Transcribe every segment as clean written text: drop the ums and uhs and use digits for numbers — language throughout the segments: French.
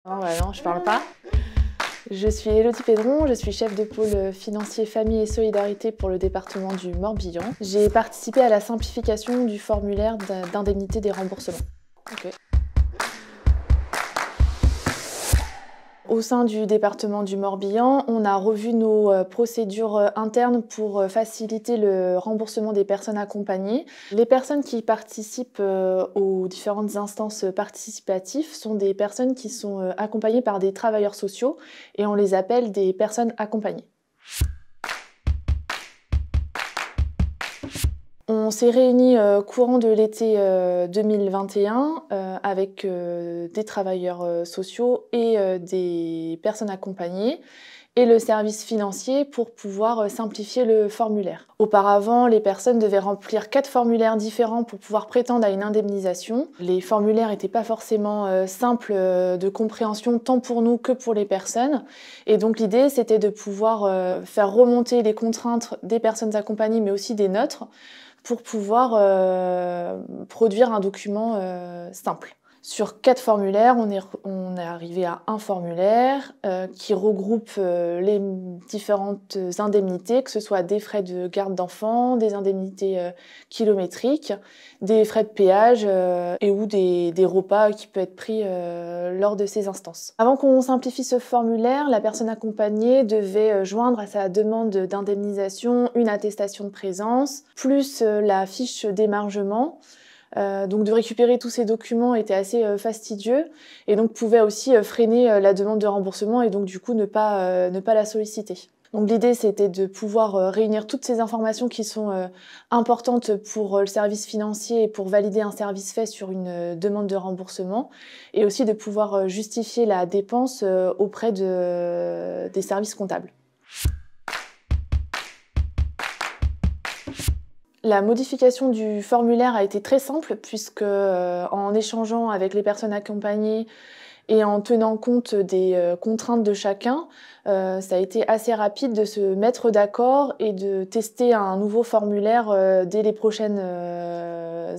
Non, bah non, je parle pas. Je suis Élodie Pédron, je suis chef de pôle financier famille et solidarité pour le département du Morbihan. J'ai participé à la simplification du formulaire d'indemnité des remboursements. Okay. Au sein du département du Morbihan, on a revu nos procédures internes pour faciliter le remboursement des personnes accompagnées. Les personnes qui participent aux différentes instances participatives sont des personnes qui sont accompagnées par des travailleurs sociaux et on les appelle des personnes accompagnées. On s'est réunis courant de l'été 2021 avec des travailleurs sociaux et des personnes accompagnées et le service financier pour pouvoir simplifier le formulaire. Auparavant, les personnes devaient remplir 4 formulaires différents pour pouvoir prétendre à une indemnisation. Les formulaires n'étaient pas forcément simples de compréhension tant pour nous que pour les personnes. Et donc l'idée, c'était de pouvoir faire remonter les contraintes des personnes accompagnées, mais aussi des nôtres, pour pouvoir produire un document simple. Sur 4 formulaires, on est arrivé à un formulaire qui regroupe les différentes indemnités, que ce soit des frais de garde d'enfants, des indemnités kilométriques, des frais de péage et ou des repas qui peuvent être pris lors de ces instances. Avant qu'on simplifie ce formulaire, la personne accompagnée devait joindre à sa demande d'indemnisation une attestation de présence, plus la fiche d'émargement. Donc de récupérer tous ces documents était assez fastidieux et donc pouvait aussi freiner la demande de remboursement et donc du coup ne pas la solliciter. Donc l'idée c'était de pouvoir réunir toutes ces informations qui sont importantes pour le service financier et pour valider un service fait sur une demande de remboursement et aussi de pouvoir justifier la dépense auprès des services comptables. La modification du formulaire a été très simple puisque en échangeant avec les personnes accompagnées et en tenant compte des contraintes de chacun, ça a été assez rapide de se mettre d'accord et de tester un nouveau formulaire dès les prochaines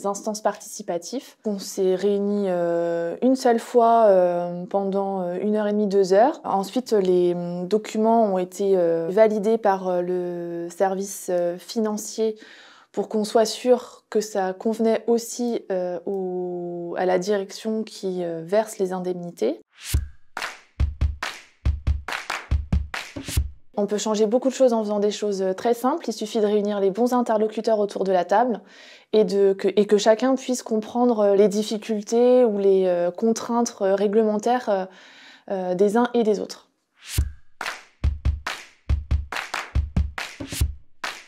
instances participatives. On s'est réunis une seule fois pendant 1h30, 2 heures. Ensuite, les documents ont été validés par le service financier pour qu'on soit sûr que ça convenait aussi à la direction qui verse les indemnités. On peut changer beaucoup de choses en faisant des choses très simples. Il suffit de réunir les bons interlocuteurs autour de la table et que chacun puisse comprendre les difficultés ou les contraintes réglementaires des uns et des autres.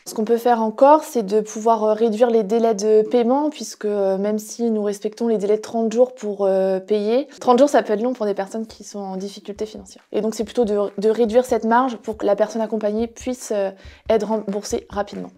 Ce qu'on peut faire encore, c'est de pouvoir réduire les délais de paiement, puisque même si nous respectons les délais de 30 jours pour payer, 30 jours ça peut être long pour des personnes qui sont en difficulté financière. Et donc c'est plutôt de réduire cette marge pour que la personne accompagnée puisse être remboursée rapidement.